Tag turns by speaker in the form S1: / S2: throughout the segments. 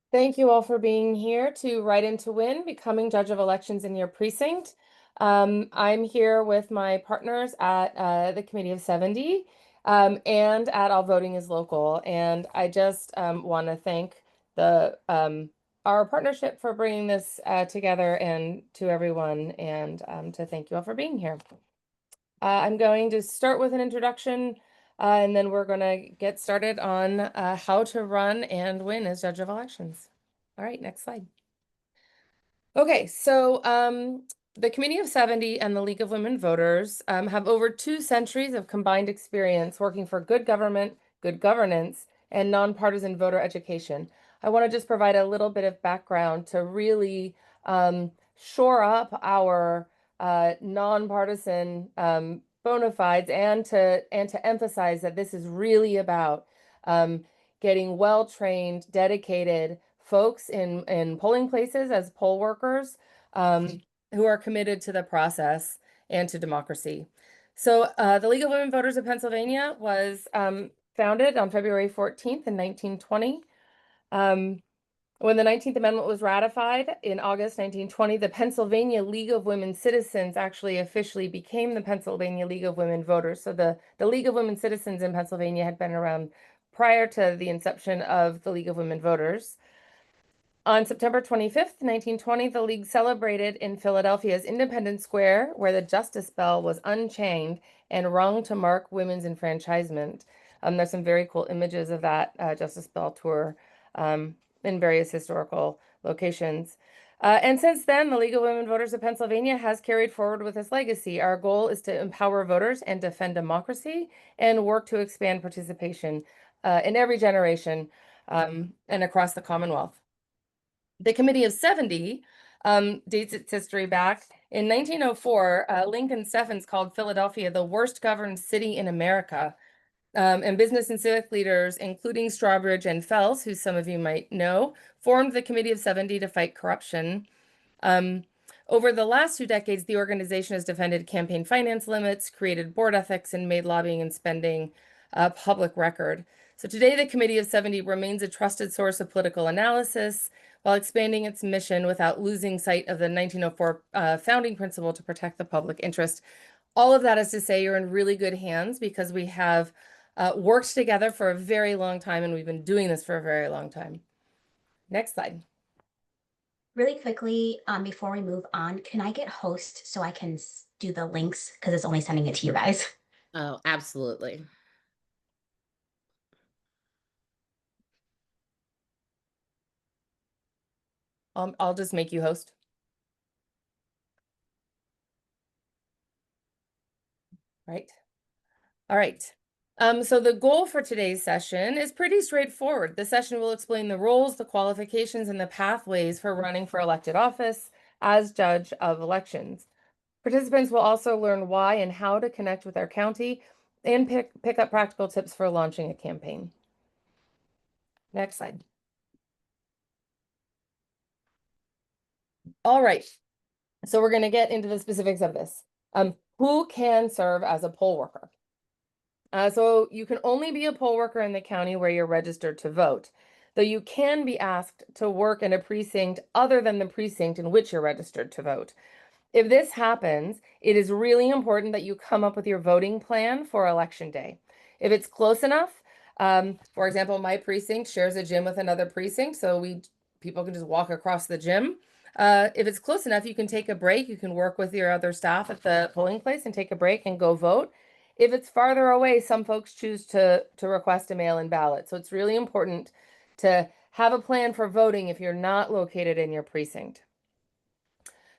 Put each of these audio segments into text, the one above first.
S1: Thank you all for being here to Write In to Win, Becoming Judge of Elections in Your Precinct. I'm here with my partners at the Committee of 70 and at All Voting is Local. And I just want to thank the our partnership for bringing this together and to everyone, and to thank you all for being here. I'm going to start with an introduction, and then we're going to get started on how to run and win as judge of elections. All right, next slide. Okay, so the Committee of 70 and the League of Women Voters have over 2 centuries of combined experience working for good government, good governance, and nonpartisan voter education. I want to just provide a little bit of background to really shore up our nonpartisan bona fides and to emphasize that this is really about getting well-trained, dedicated folks in polling places as poll workers who are committed to the process and to democracy. So the League of Women Voters of Pennsylvania was founded on February 14th in 1920. When the 19th Amendment was ratified in August 1920, the Pennsylvania League of Women Citizens actually officially became the Pennsylvania League of Women Voters. So the League of Women Citizens in Pennsylvania had been around prior to the inception of the League of Women Voters. On September 25th, 1920, the League celebrated in Philadelphia's Independence Square, where the Justice Bell was unchained and rung to mark women's enfranchisement. There's some very cool images of that Justice Bell tour in various historical locations. And since then, the League of Women Voters of Pennsylvania has carried forward with this legacy. Our goal is to empower voters and defend democracy and work to expand participation in every generation and across the Commonwealth. The Committee of 70 dates its history back. In 1904, Lincoln Steffens called Philadelphia the worst governed city in America. And business and civic leaders, including Strawbridge and Fels, who some of you might know, formed the Committee of 70 to fight corruption. Over the last 2 decades, the organization has defended campaign finance limits, created board ethics, and made lobbying and spending a public record. So today, the Committee of 70 remains a trusted source of political analysis while expanding its mission without losing sight of the 1904 founding principle to protect the public interest. All of that is to say you're in really good hands because we have worked together for a very long time, and we've been doing this for a very long time. Next slide.
S2: Really quickly, before we move on, can I get host so I can do the links because it's only sending it to you guys?
S3: Oh, absolutely.
S1: I'll just make you host. Right. All right. So the goal for today's session is pretty straightforward. The session will explain the roles, the qualifications, and the pathways for running for elected office as judge of elections. Participants will also learn why and how to connect with our county and pick up practical tips for launching a campaign. Next slide. All right. So we're going to get into the specifics of this. Who can serve as a poll worker? So you can only be a poll worker in the county where you're registered to vote, though you can be asked to work in a precinct other than the precinct in which you're registered to vote. If this happens, it is really important that you come up with your voting plan for election day. If it's close enough, for example, my precinct shares a gym with another precinct, so people can just walk across the gym. If it's close enough, you can take a break. You can work with your other staff at the polling place and take a break and go vote. If it's farther away, some folks choose to request a mail-in ballot. So it's really important to have a plan for voting if you're not located in your precinct.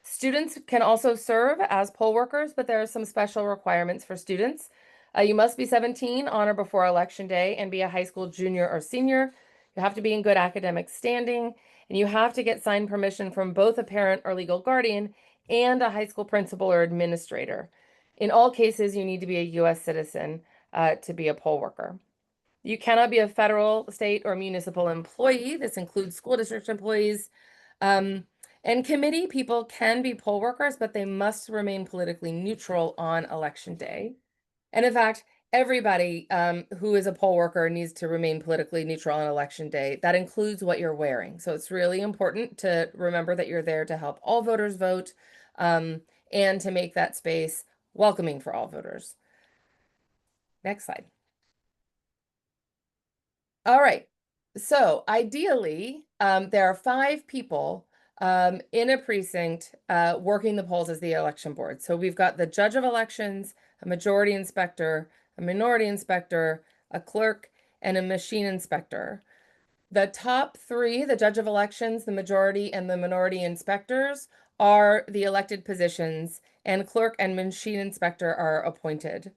S1: Students can also serve as poll workers, but there are some special requirements for students. You must be 17 on or before election day and be a high school junior or senior. You have to be in good academic standing, and you have to get signed permission from both a parent or legal guardian and a high school principal or administrator. In all cases, you need to be a U.S. citizen to be a poll worker. You cannot be a federal, state, or municipal employee. This includes school district employees. And committee people can be poll workers, but they must remain politically neutral on election day. And in fact, everybody who is a poll worker needs to remain politically neutral on election day. That includes what you're wearing. So it's really important to remember that you're there to help all voters vote, and to make that space welcoming for all voters. Next slide. All right. So ideally, there are 5 people in a precinct working the polls as the election board. So we've got the judge of elections, a majority inspector, a minority inspector, a clerk, and a machine inspector. The top 3, the judge of elections, the majority, and the minority inspectors, are the elected positions, and clerk and machine inspector are appointed.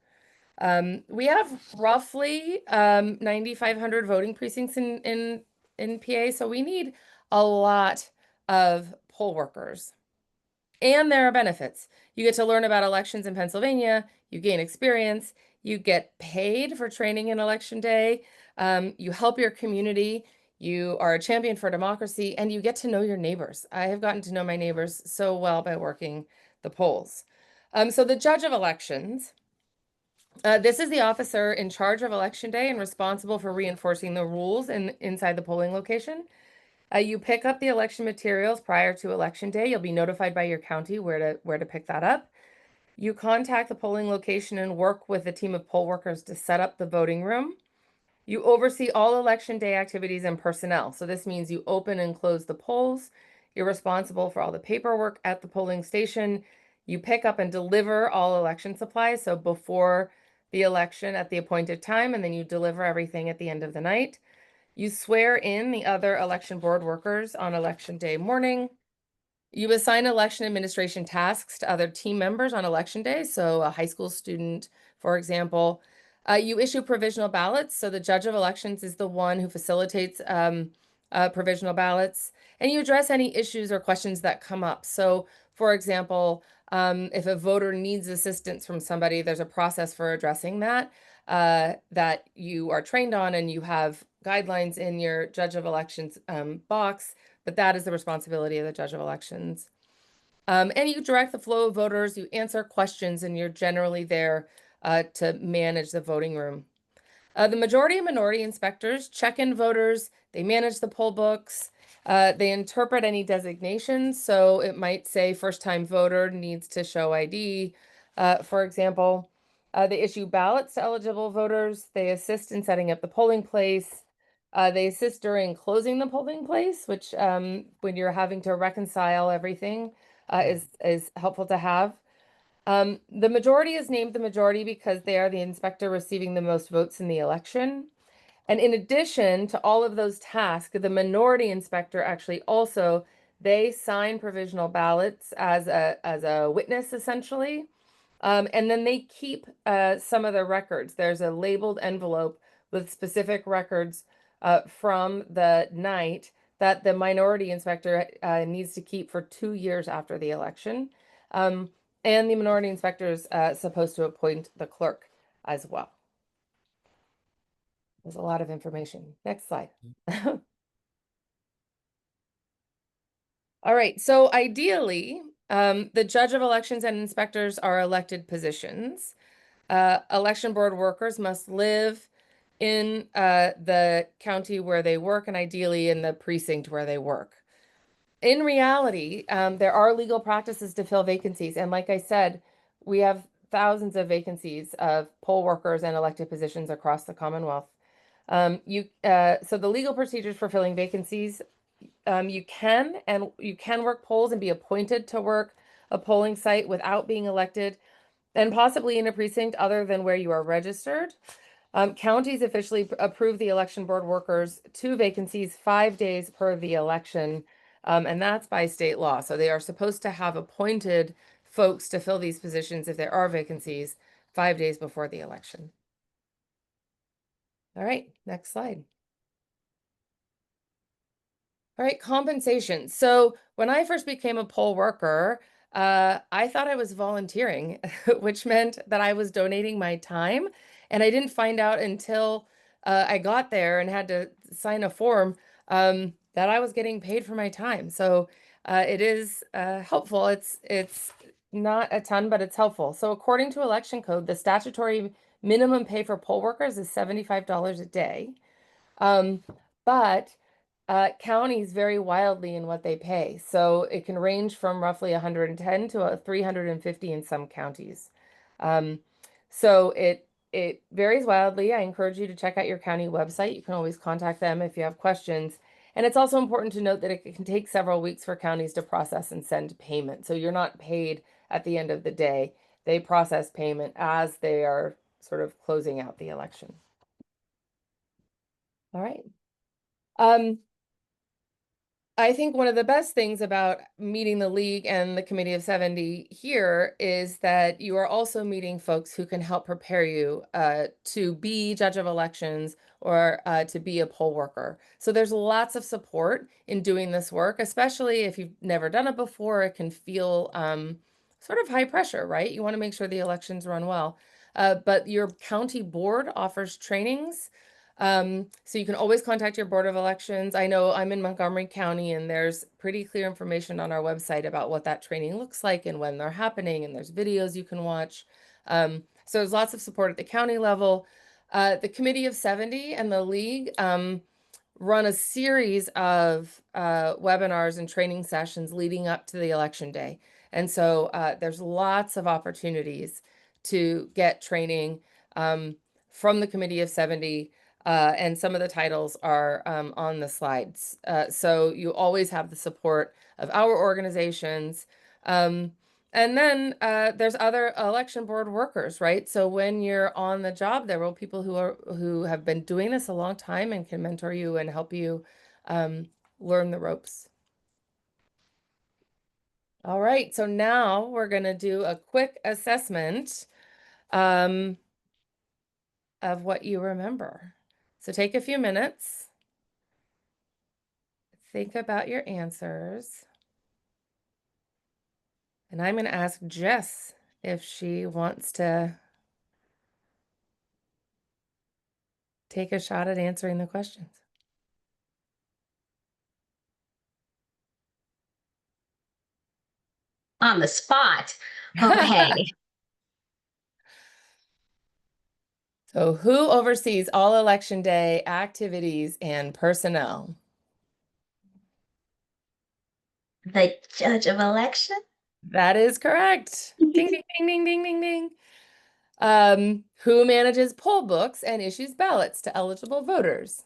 S1: We have roughly 9,500 voting precincts in PA, so we need a lot of poll workers. And there are benefits. You get to learn about elections in Pennsylvania, you gain experience, you get paid for training in election day, you help your community, you are a champion for democracy, and you get to know your neighbors. I have gotten to know my neighbors so well by working the polls. So the judge of elections. This is the officer in charge of election day and responsible for reinforcing the rules inside the polling location. You pick up the election materials prior to election day. You'll be notified by your county where to pick that up. You contact the polling location and work with a team of poll workers to set up the voting room. You oversee all election day activities and personnel. So this means you open and close the polls. You're responsible for all the paperwork at the polling station. You pick up and deliver all election supplies. So before the election at the appointed time, and then you deliver everything at the end of the night. You swear in the other election board workers on election day morning. You assign election administration tasks to other team members on election day. So a high school student, for example. You issue provisional ballots. So the judge of elections is the one who facilitates provisional ballots. And you address any issues or questions that come up. So for example, if a voter needs assistance from somebody, there's a process for addressing that that you are trained on, and you have guidelines in your judge of elections box, but that is the responsibility of the judge of elections. And you direct the flow of voters, you answer questions, and you're generally there to manage the voting room. The majority and minority inspectors check in voters, they manage the poll books, they interpret any designations. So it might say first-time voter needs to show ID, for example. They issue ballots to eligible voters. They assist in setting up the polling place. They assist during closing the polling place, which when you're having to reconcile everything is helpful to have. The majority is named the majority because they are the inspector receiving the most votes in the election. And in addition to all of those tasks, the minority inspector actually also, they sign provisional ballots as a witness, essentially. And then they keep some of the records. There's a labeled envelope with specific records from the night that the minority inspector needs to keep for 2 years after the election. And the minority inspector is supposed to appoint the clerk as well. There's a lot of information. Next slide. All right, so ideally, the judge of elections and inspectors are elected positions. Election board workers must live in the county where they work, and ideally in the precinct where they work. In reality, there are legal practices to fill vacancies. And like I said, we have thousands of vacancies of poll workers and elected positions across the Commonwealth. So the legal procedures for filling vacancies, you can work polls and be appointed to work a polling site without being elected, and possibly in a precinct other than where you are registered. Counties officially approve the election board workers to vacancies 5 days per the election, and that's by state law. So they are supposed to have appointed folks to fill these positions if there are vacancies 5 days before the election. All right, next slide. All right, compensation. So when I first became a poll worker, I thought I was volunteering, which meant that I was donating my time. And I didn't find out until I got there and had to sign a form that I was getting paid for my time. So it is helpful. It's not a ton, but it's helpful. So according to election code, the statutory Minimum pay for poll workers is $75 a day. But counties vary wildly in what they pay. So it can range from roughly 110 to 350 in some counties. Um, so it varies wildly. I encourage you to check out your county website. You can always contact them if you have questions. And it's also important to note that it can take several weeks for counties to process and send payment. So you're not paid at the end of the day. They process payment as they are sort of closing out the election. All right. I think one of the best things about meeting the League and the Committee of 70 here is that you are also meeting folks who can help prepare you to be judge of elections or to be a poll worker. So there's lots of support in doing this work, especially if you've never done it before. It can feel sort of high pressure, right? You want to make sure the elections run well. But your county board offers trainings. So you can always contact your Board of Elections. I know I'm in Montgomery County and there's pretty clear information on our website about what that training looks like and when they're happening, and there's videos you can watch. So there's lots of support at the county level. The Committee of 70 and the League run a series of webinars and training sessions leading up to the election day. And so there's lots of opportunities to get training from the Committee of 70. And some of the titles are on the slides. So you always have the support of our organizations. And then there's other election board workers, right? So when you're on the job, there will be people who have been doing this a long time and can mentor you and help you learn the ropes. All right, so now we're going to do a quick assessment of what you remember. So take a few minutes. Think about your answers. And I'm going to ask Jess if she wants to take a shot at answering the questions.
S2: On the spot. Okay.
S1: So who oversees all election day activities and personnel?
S2: The judge of election?
S1: That is correct. Ding, ding, ding, ding, ding, ding, ding. Who manages poll books and issues ballots to eligible voters?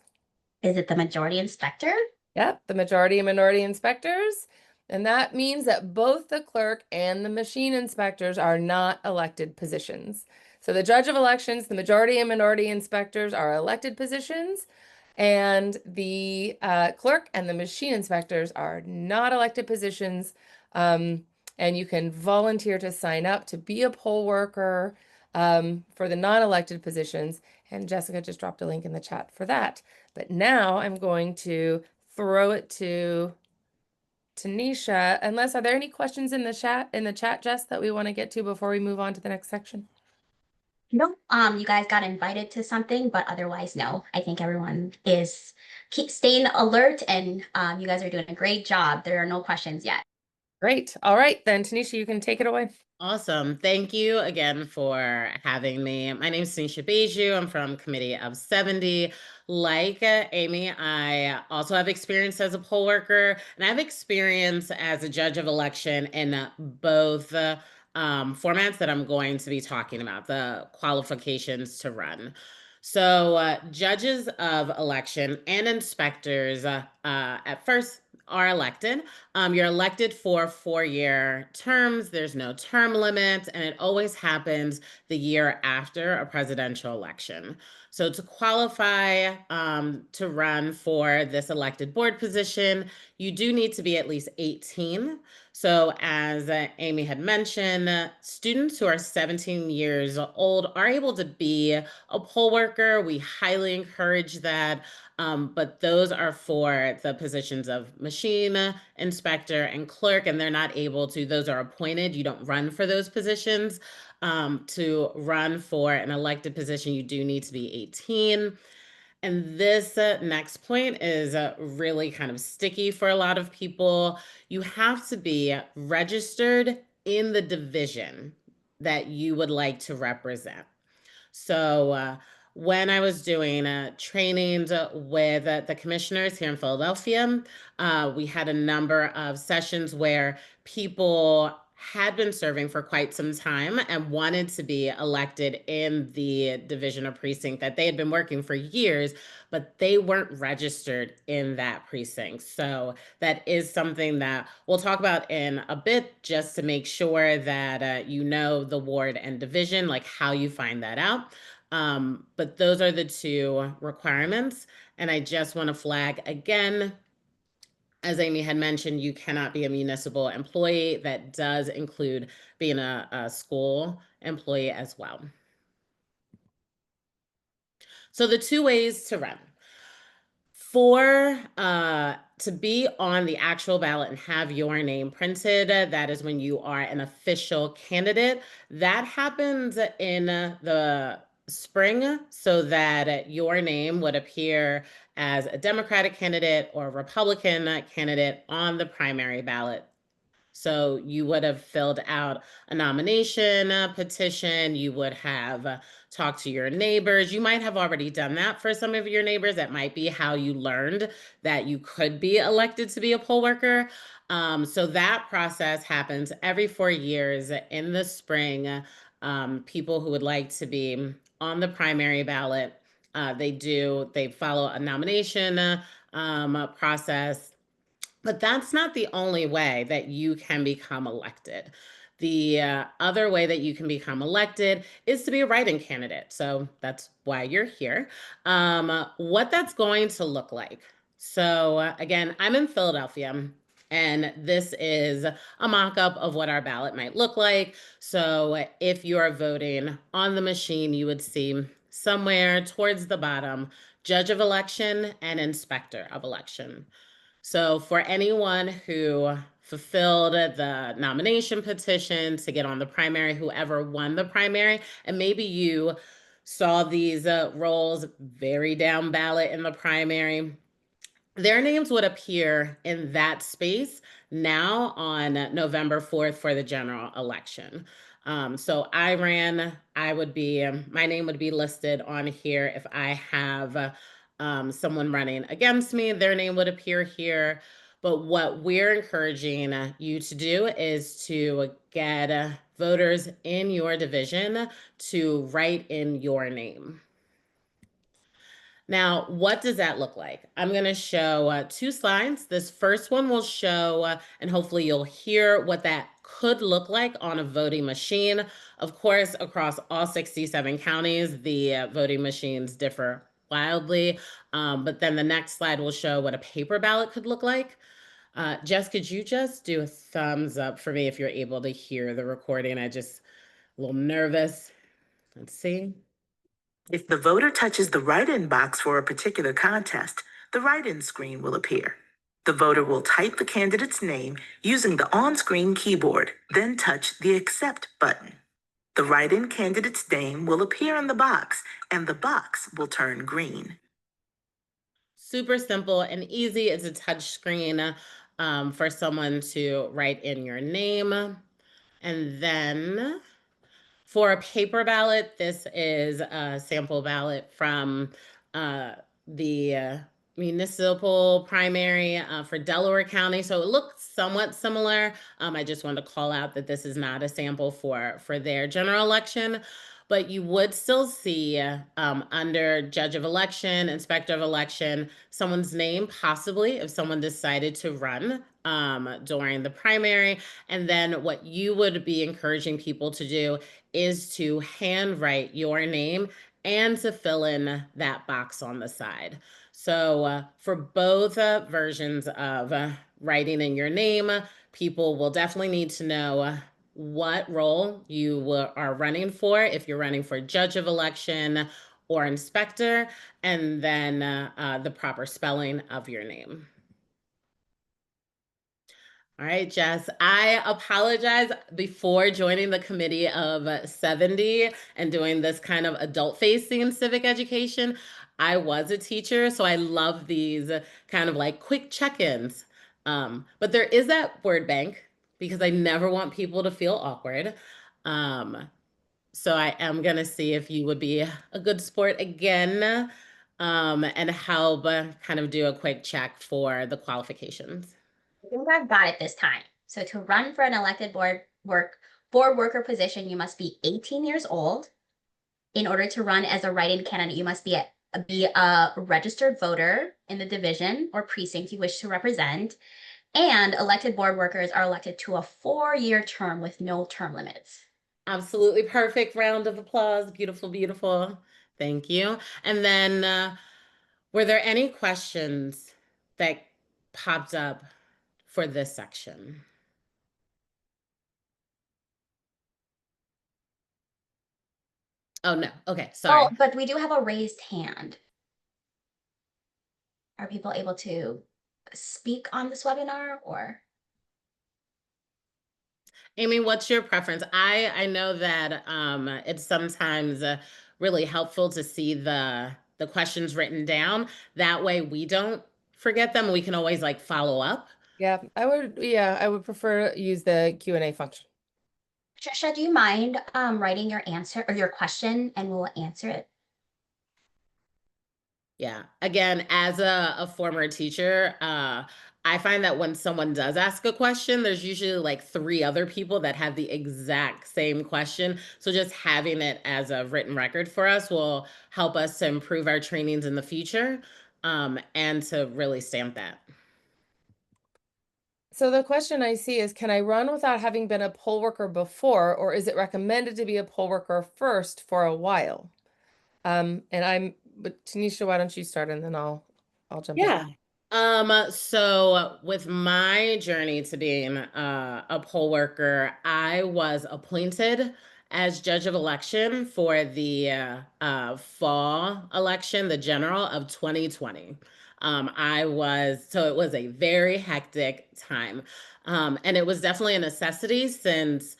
S2: Is it the majority inspector?
S1: Yep, the majority and minority inspectors. And that means that both the clerk and the machine inspectors are not elected positions. So the judge of elections, the majority and minority inspectors are elected positions, and the clerk and the machine inspectors are not elected positions. And you can volunteer to sign up to be a poll worker for the non-elected positions. And Jessica just dropped a link in the chat for that. But now I'm going to throw it to Tanisha. Unless, are there any questions in the chat, Jess, that we want to get to before we move on to the next section?
S2: No, you guys got invited to something, but otherwise, no. I think everyone is keep staying alert, and you guys are doing a great job. There are no questions yet.
S1: Great. All right, then, Tanisha, you can take it away.
S3: Awesome. Thank you again for having me. My name is Tanisha Beju. I'm from Committee of 70. Like Amy, I also have experience as a poll worker, and I have experience as a judge of election in both formats that I'm going to be talking about, the qualifications to run. So judges of election and inspectors at first are elected. You're elected for 4-year terms. There's no term limit, and it always happens the year after a presidential election. So to qualify to run for this elected board position, you do need to be at least 18. So as Amy had mentioned, students who are 17 years old are able to be a poll worker. We highly encourage that. But those are for the positions of machine inspector and clerk, and they're not able to, those are appointed. You don't run for those positions. To run for an elected position, you do need to be 18. And this next point is really kind of sticky for a lot of people. You have to be registered in the division that you would like to represent. So when I was doing trainings with the commissioners here in Philadelphia, we had a number of sessions where people had been serving for quite some time and wanted to be elected in the division or precinct that they had been working for years, but they weren't registered in that precinct. So that is something that we'll talk about in a bit, just to make sure that you know the ward and division, like how you find that out. But those are the two requirements. And I just want to flag again, as Amy had mentioned, you cannot be a municipal employee. That does include being a school employee as well. So the two ways to run. For to be on the actual ballot and have your name printed, that is when you are an official candidate. That happens in the spring, so that your name would appear as a Democratic candidate or a Republican candidate on the primary ballot. So you would have filled out a nomination petition. You would have talked to your neighbors. You might have already done that for some of your neighbors. That might be how you learned that you could be elected to be a poll worker. So that process happens every 4 years in the spring. People who would like to be on the primary ballot, they follow a nomination process. But that's not the only way that you can become elected. The other way that you can become elected is to be a write-in candidate. So that's why you're here. What that's going to look like. So again, I'm in Philadelphia, and this is a mock-up of what our ballot might look like. So if you are voting on the machine, you would see somewhere towards the bottom, judge of election and inspector of election. So for anyone who fulfilled the nomination petition to get on the primary, whoever won the primary, and maybe you saw these roles very down ballot in the primary, their names would appear in that space now on November 4th for the general election. So I ran, my name would be listed on here. If I have someone running against me, their name would appear here. But what we're encouraging you to do is to get voters in your division to write in your name. Now, what does that look like? I'm going to show two slides. This first one will show, and hopefully you'll hear what that could look like on a voting machine. Of course, across all 67 counties, the voting machines differ wildly. But then the next slide will show what a paper ballot could look like. Jess, could you just do a thumbs up for me if you're able to hear the recording? A little nervous. Let's see.
S4: If the voter touches the write-in box for a particular contest, the write-in screen will appear. The voter will type the candidate's name using the on-screen keyboard, then touch the Accept button. The write-in candidate's name will appear in the box, and the box will turn green.
S3: Super simple and easy. It's a touch screen for someone to write in your name. And then for a paper ballot, this is a sample ballot from the municipal primary for Delaware County. So it looks somewhat similar. I just wanted to call out that this is not a sample for their general election. But you would still see under judge of election, inspector of election, someone's name, possibly if someone decided to run during the primary. And then what you would be encouraging people to do is to handwrite your name and to fill in that box on the side. So for both versions of writing in your name, people will definitely need to know what role you are running for, if you're running for judge of election or inspector, and then the proper spelling of your name. All right, Jess, I apologize. Before joining the committee of 70 and doing this kind of adult-facing civic education, I was a teacher, so I love these kind of like quick check-ins. But there is that word bank because I never want people to feel awkward. So I am going to see if you would be a good sport again, and help kind of do a quick check for the qualifications.
S2: I think I've got it this time. So to run for an elected board worker position, you must be 18 years old. In order to run as a write-in candidate, you must be a registered voter in the division or precinct you wish to represent. And elected board workers are elected to a 4-year term with no term limits.
S3: Absolutely perfect. Round of applause. Beautiful, beautiful. Thank you. And then, were there any questions that popped up for this section? Oh, no. Okay, sorry.
S2: Oh, but we do have a raised hand. Are people able to speak on this webinar or?
S3: Amy, what's your preference? I know that it's sometimes really helpful to see the questions written down. That way we don't forget them. We can always like follow up.
S1: Yeah, I would prefer use the Q&A function.
S2: Trisha, do you mind writing your answer or your question and we'll answer it?
S3: Yeah. Again, as a former teacher, I find that when someone does ask a question, there's usually like 3 other people that have the exact same question. So just having it as a written record for us will help us to improve our trainings in the future, and to really stamp that.
S1: So the question I see is, can I run without having been a poll worker before, or is it recommended to be a poll worker first for a while? But Tanisha, why don't you start and then I'll jump in.
S3: Yeah. So with my journey to being a poll worker, I was appointed as judge of election for the fall election, the general of 2020. So it was a very hectic time. And it was definitely a necessity since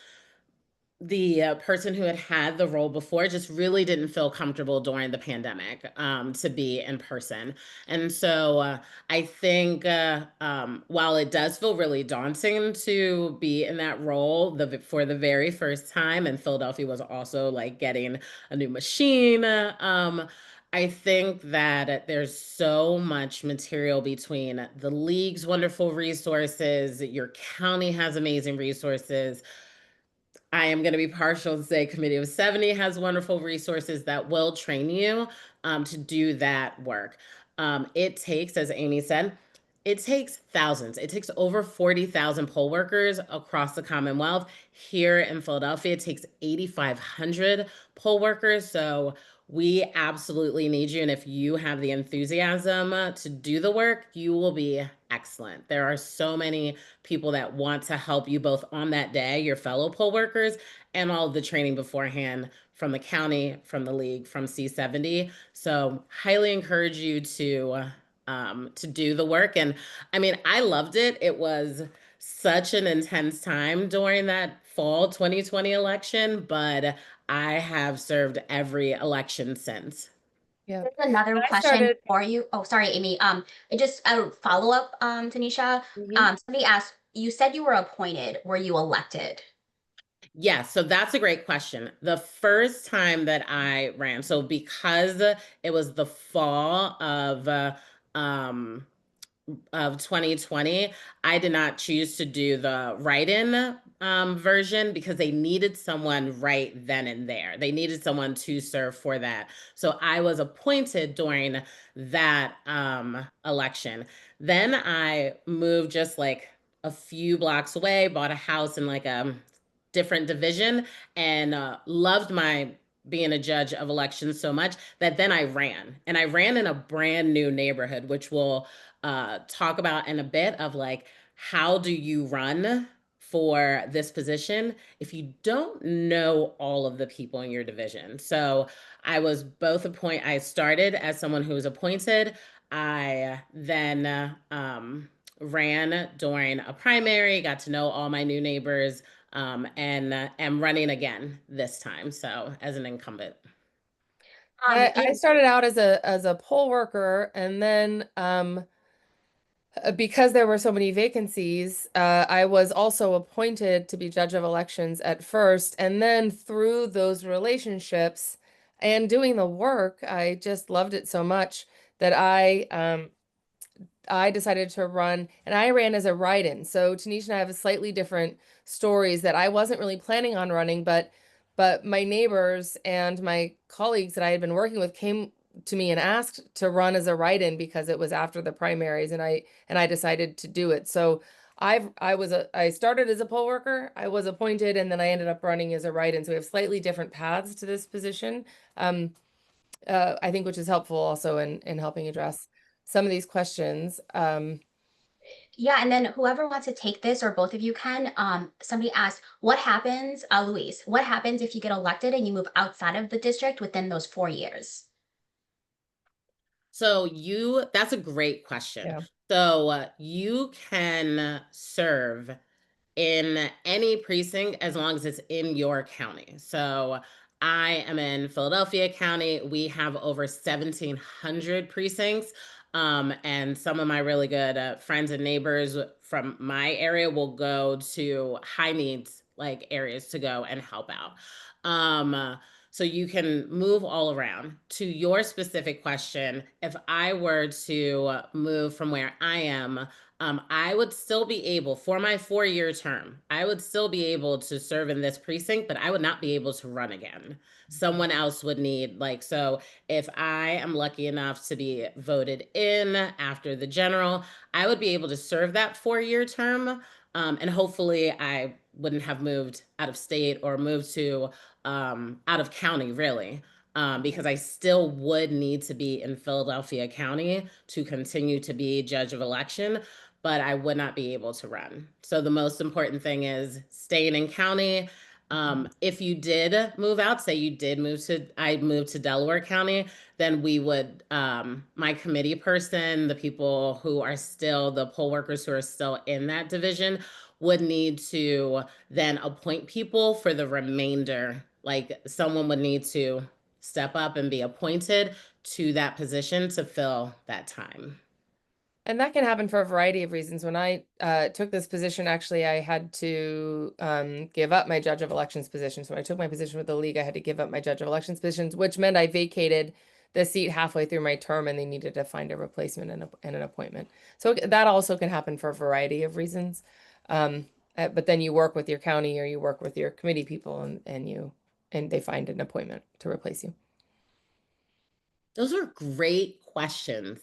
S3: the person who had the role before just really didn't feel comfortable during the pandemic, to be in person. And so I think while it does feel really daunting to be in that role for the very first time, and Philadelphia was also like getting a new machine, I think that there's so much material between the league's wonderful resources, your county has amazing resources. I am going to be partial to say Committee of 70 has wonderful resources that will train you to do that work. It takes, as Amy said, it takes thousands. It takes over 40,000 poll workers across the Commonwealth. Here in Philadelphia, it takes 8,500 poll workers. So we absolutely need you. And if you have the enthusiasm to do the work, you will be excellent. There are so many people that want to help you both on that day, your fellow poll workers, and all of the training beforehand from the county, from the league, from C70. So highly encourage you to do the work. And I mean, I loved it. It was such an intense time during that fall 2020 election, but I have served every election since.
S1: Yeah.
S2: There's another question for you. Oh, sorry, Amy. It just a follow up, Tanisha. Somebody asked, you said you were appointed. Were you elected?
S3: Yeah, so that's a great question. The first time that I ran, so because it was the fall um, of 2020, I did not choose to do the write-in version because they needed someone right then and there. They needed someone to serve for that. So I was appointed during that election. Then I moved just like a few blocks away, bought a house in like a different division, and loved my being a judge of elections so much that then I ran. And I ran in a brand new neighborhood, which we'll talk about in a bit, of like, how do you run for this position if you don't know all of the people in your division? So I started as someone who was appointed. I then ran during a primary, got to know all my new neighbors, and am running again this time, so as an incumbent.
S1: I started out as a poll worker, and then Because there were so many vacancies, I was also appointed to be judge of elections at first. And then through those relationships and doing the work, I just loved it so much that I decided to run, and I ran as a write-in. So Tanisha and I have a slightly different stories that I wasn't really planning on running, but my neighbors and my colleagues that I had been working with came to me and asked to run as a write-in because it was after the primaries, and I decided to do it. So I started as a poll worker, I was appointed, and then I ended up running as a write-in. So we have slightly different paths to this position. Um, I think, which is helpful also in helping address some of these questions.
S2: Yeah, and then whoever wants to take this, or both of you can, somebody asked, what happens, Louise, what happens if you get elected and you move outside of the district within those 4 years?
S3: So that's a great question.
S1: Yeah.
S3: So you can serve in any precinct as long as it's in your county. So I am in Philadelphia County. We have over 1,700 precincts. And some of my really good friends and neighbors from my area will go to high needs like areas to go and help out. So you can move all around. To your specific question, if I were to move from where I am, I would still be able, for my 4-year term, I would still be able to serve in this precinct, but I would not be able to run again. Someone else would need, so if I am lucky enough to be voted in after the general, I would be able to serve that 4-year term. And hopefully I wouldn't have moved out of state or moved to out of county, really. Because I still would need to be in Philadelphia County to continue to be judge of election, but I would not be able to run. So the most important thing is staying in county. If you did move out, say I moved to Delaware County, then we would, my committee person, the people who are still, the poll workers who are still in that division would need to then appoint people for the remainder. Like someone would need to step up and be appointed to that position to fill that time.
S1: And that can happen for a variety of reasons. When I took this position, actually, I had to give up my judge of elections position. So when I took my position with the league, I had to give up my judge of elections positions, which meant I vacated the seat halfway through my term, and they needed to find a replacement and an appointment. So that also can happen for a variety of reasons. But then you work with your county or you work with your committee people, and they find an appointment to replace you.
S3: Those are great questions.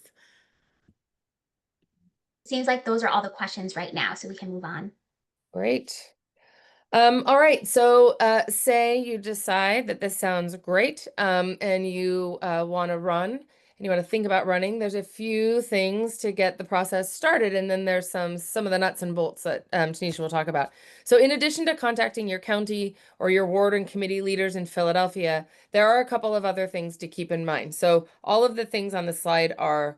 S2: Seems like those are all the questions right now, so we can move on.
S1: Great. All right. So, say you decide that this sounds great, and you want to run and you want to think about running. There's a few things to get the process started, and then there's some of the nuts and bolts that Tanisha will talk about. So, in addition to contacting your county or your ward and committee leaders in Philadelphia, there are a couple of other things to keep in mind. So, all of the things on the slide are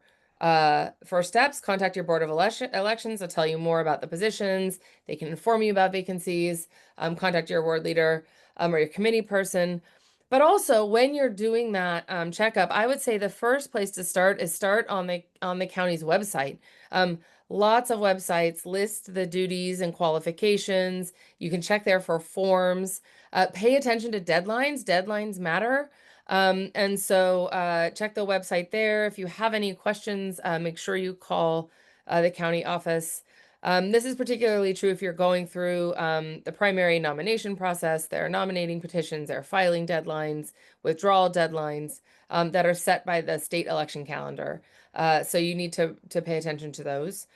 S1: first steps. Contact your board of elections. They'll tell you more about the positions. They can inform you about vacancies. Contact your ward leader or your committee person. But also, when you're doing that checkup, I would say the first place to start is start on the county's website. Lots of websites list the duties and qualifications. You can check there for forms. Pay attention to deadlines. Deadlines matter. And so check the website there. If you have any questions, make sure you call the county office. This is particularly true if you're going through the primary nomination process. There are nominating petitions, there are filing deadlines, withdrawal deadlines that are set by the state election calendar. So you need to pay attention to those.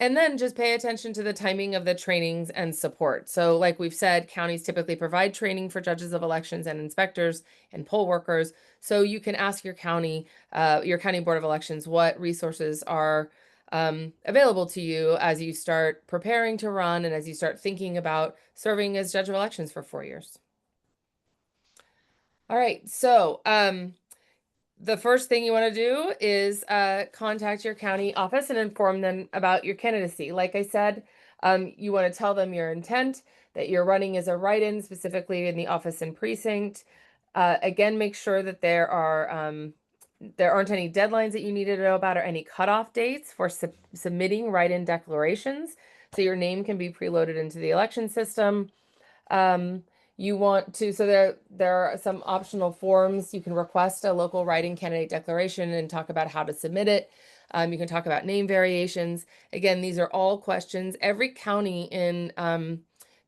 S1: And then just pay attention to the timing of the trainings and support. So like we've said, counties typically provide training for judges of elections and inspectors and poll workers. So you can ask your county board of elections what resources are available to you as you start preparing to run and as you start thinking about serving as judge of elections for 4 years. All right, so the first thing you want to do is contact your county office and inform them about your candidacy. Like I said, you want to tell them your intent, that you're running as a write-in, specifically in the office and precinct. Again, make sure that there are there aren't any deadlines that you need to know about or any cutoff dates for submitting write-in declarations. So your name can be preloaded into the election system. You want to, so there are some optional forms. You can request a local write-in candidate declaration and talk about how to submit it. You can talk about name variations. Again, these are all questions. Every county in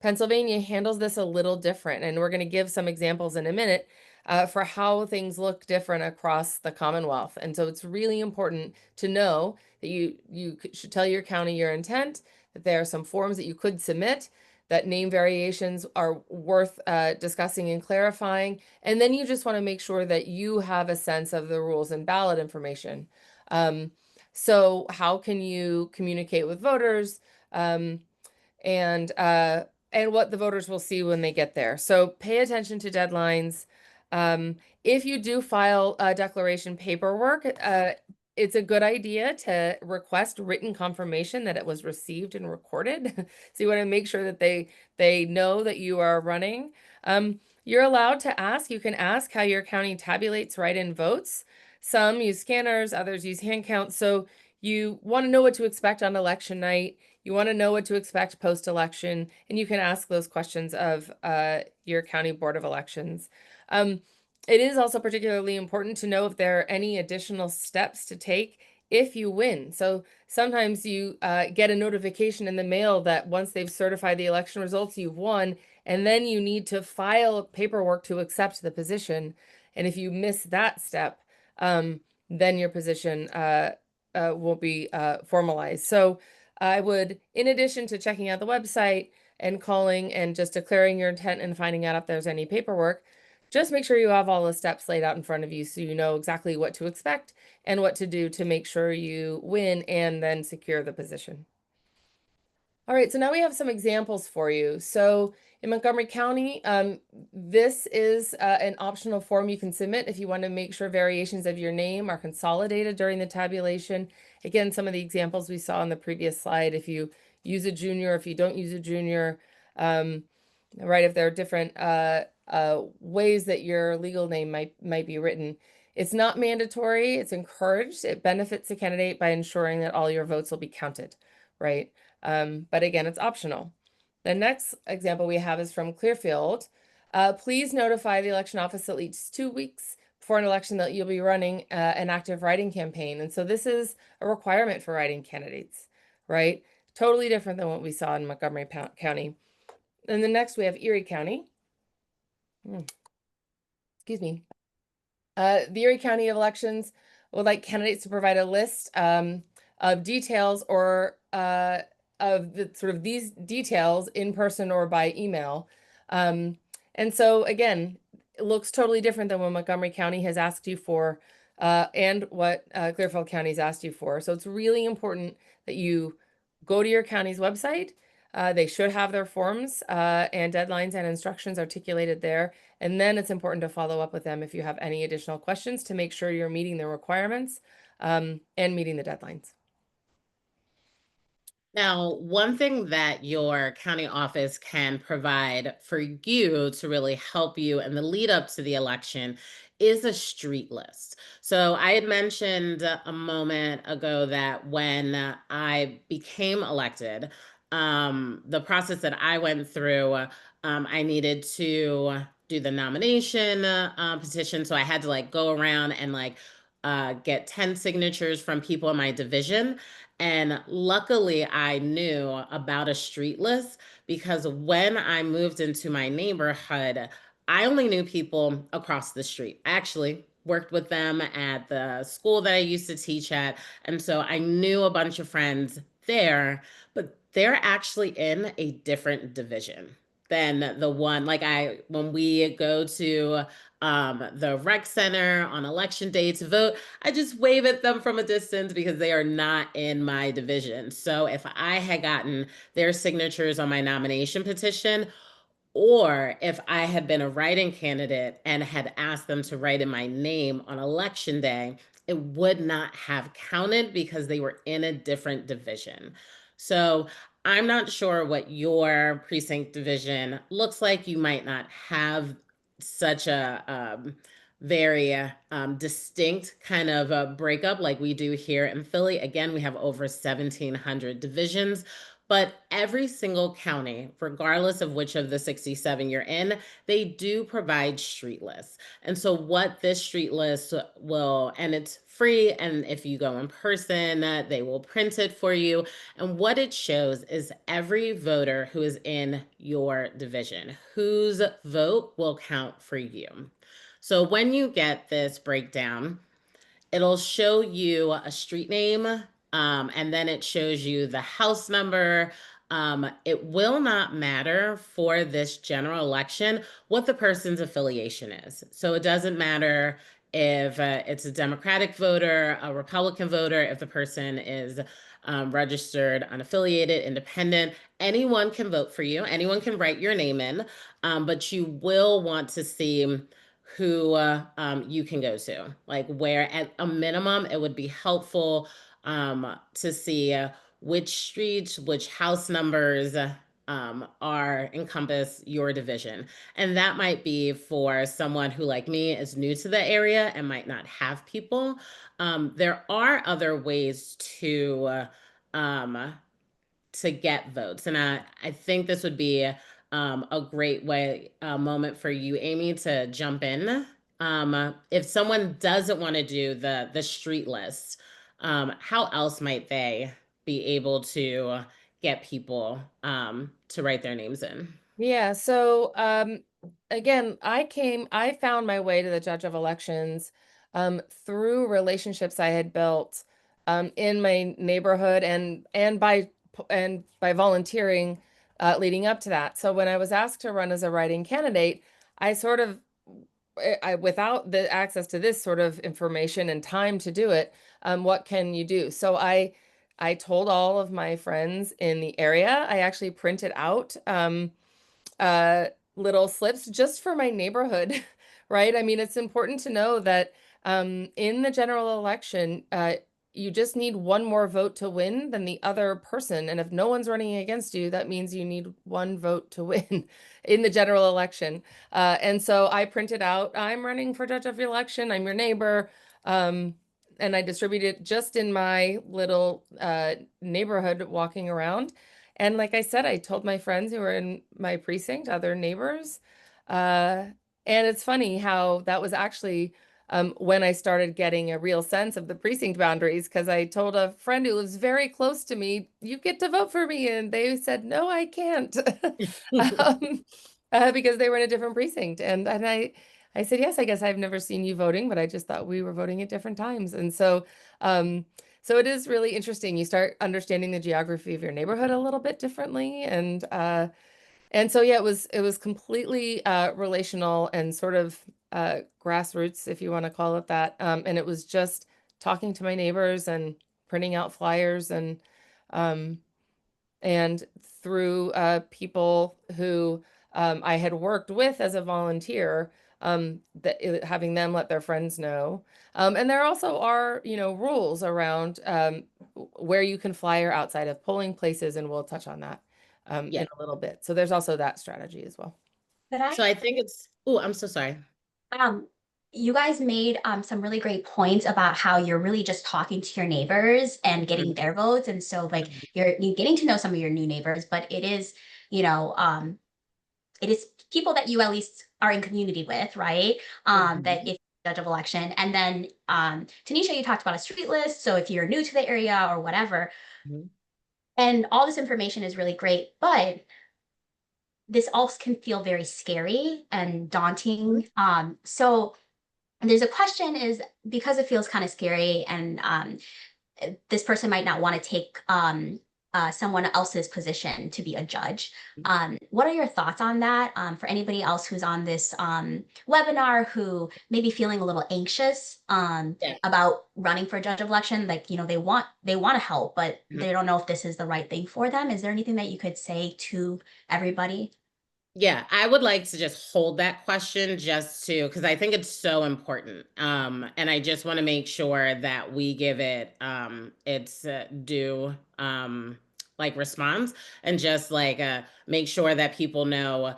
S1: Pennsylvania handles this a little different, and we're going to give some examples in a minute for how things look different across the Commonwealth. And so it's really important to know that you should tell your county your intent, that there are some forms that you could submit, that name variations are worth discussing and clarifying. And then you just want to make sure that you have a sense of the rules and ballot information. So how can you communicate with voters and what the voters will see when they get there? So pay attention to deadlines. If you do file declaration paperwork, it's a good idea to request written confirmation that it was received and recorded. So you want to make sure that they know that you are running. You're allowed to ask. You can ask how your county tabulates write-in votes. Some use scanners, others use hand counts. So you want to know what to expect on election night. You want to know what to expect post-election, and you can ask those questions of your county board of elections. It is also particularly important to know if there are any additional steps to take if you win. So sometimes you get a notification in the mail that once they've certified the election results, you've won, and then you need to file paperwork to accept the position. And if you miss that step, then your position won't be formalized. So I would, in addition to checking out the website and calling and just declaring your intent and finding out if there's any paperwork, just make sure you have all the steps laid out in front of you so you know exactly what to expect and what to do to make sure you win and then secure the position. All right, so now we have some examples for you. So in Montgomery County, this is an optional form you can submit if you want to make sure variations of your name are consolidated during the tabulation. Again, some of the examples we saw on the previous slide, if you use a junior, if you don't use a junior, right, if there are different ways that your legal name might be written. It's not mandatory, it's encouraged. It benefits the candidate by ensuring that all your votes will be counted, right? But again, it's optional. The next example we have is from Clearfield. Please notify the election office at least 2 weeks before an election that you'll be running an active write-in campaign. And so this is a requirement for write-in candidates, right? Totally different than what we saw in Montgomery County. And the next we have Erie County. Excuse me. The Erie County elections would like candidates to provide a list of details or of the sort of these details in person or by email. And so again, it looks totally different than what Montgomery County has asked you for and what Clearfield County has asked you for. So it's really important that you go to your county's website. They should have their forms and deadlines and instructions articulated there. And then it's important to follow up with them if you have any additional questions to make sure you're meeting the requirements and meeting the deadlines.
S3: Now, one thing that your county office can provide for you to really help you in the lead up to the election is a street list. So I had mentioned a moment ago that when I became elected, the process that I went through, I needed to do the nomination petition. So I had to like go around and like get 10 signatures from people in my division. And luckily, I knew about a street list because when I moved into my neighborhood, I only knew people across the street. I actually worked with them at the school that I used to teach at. And so I knew a bunch of friends there, but they're actually in a different division than the one like when we go to the rec center on election day to vote, I just wave at them from a distance because they are not in my division. So if I had gotten their signatures on my nomination petition, or if I had been a write-in candidate and had asked them to write in my name on election day, it would not have counted because they were in a different division. So I'm not sure what your precinct division looks like. You might not have such a very distinct kind of a breakup like we do here in Philly. Again, we have over 1,700 divisions, but every single county, regardless of which of the 67 you're in, they do provide street lists. And so what this street list will, and it's free, and if you go in person, they will print it for you. And what it shows is every voter who is in your division, whose vote will count for you. So when you get this breakdown, it'll show you a street name, and then it shows you the house number. It will not matter for this general election what the person's affiliation is. So it doesn't matter if it's a Democratic voter, a Republican voter, if the person is registered, unaffiliated, independent. Anyone can vote for you. Anyone can write your name in, but you will want to see who you can go to. Like where at a minimum, it would be helpful to see which streets, which house numbers are encompass your division. And that might be for someone who, like me, is new to the area and might not have people. There are other ways to get votes. And I think this would be a great way, moment for you, Amy, to jump in. If someone doesn't want to do the street list, how else might they be able to get people to write their names in?
S1: Yeah, so again, I found my way to the judge of elections through relationships I had built in my neighborhood and by volunteering leading up to that. So when I was asked to run as a write-in candidate, I sort of without the access to this sort of information and time to do it, what can you do? So I told all of my friends in the area. I actually printed out uh, little slips just for my neighborhood, right? I mean, it's important to know that in the general election, you just need one more vote to win than the other person. And if no one's running against you, that means you need one vote to win in the general election. And so I printed out, I'm running for judge of the election, I'm your neighbor. And I distributed it just in my little neighborhood walking around. And like I said, I told my friends who were in my precinct, other neighbors. Uh, and it's funny how that was actually when I started getting a real sense of the precinct boundaries, because I told a friend who lives very close to me, you get to vote for me. And they said, no, I can't. um, because they were in a different precinct. And I said, yes, I guess I've never seen you voting, but I just thought we were voting at different times. And so it is really interesting. You start understanding the geography of your neighborhood a little bit differently. And so yeah, it was completely relational and sort of grassroots, if you want to call it that. And it was just talking to my neighbors and printing out flyers um, and through people who I had worked with as a volunteer, having them let their friends know. And there also are, rules around where you can flyer outside of polling places, and we'll touch on that
S3: Yeah.
S1: in a little bit. So there's also that strategy as well.
S2: Could I?
S3: So I think it's, oh, I'm so sorry.
S2: You guys made some really great points about how you're really just talking to your neighbors and getting their votes. And so like you're getting to know some of your new neighbors, but it is, it is people that you at least are in community with, right? That if judge of election. And then Tanisha, you talked about a street list. So if you're new to the area or whatever,
S3: Mhm.
S2: and all this information is really great, but this also can feel very scary and daunting. So there's a question is because it feels kind of scary and this person might not want to take someone else's position to be a judge. What are your thoughts on that for anybody else who's on this webinar who may be feeling a little anxious about running for a judge of election? Like, they want to help, but they don't know if this is the right thing for them. Is there anything that you could say to everybody?
S3: Yeah, I would like to just hold that question just to, because I think it's so important. And I just want to make sure that we give it its due like response, and just like make sure that people know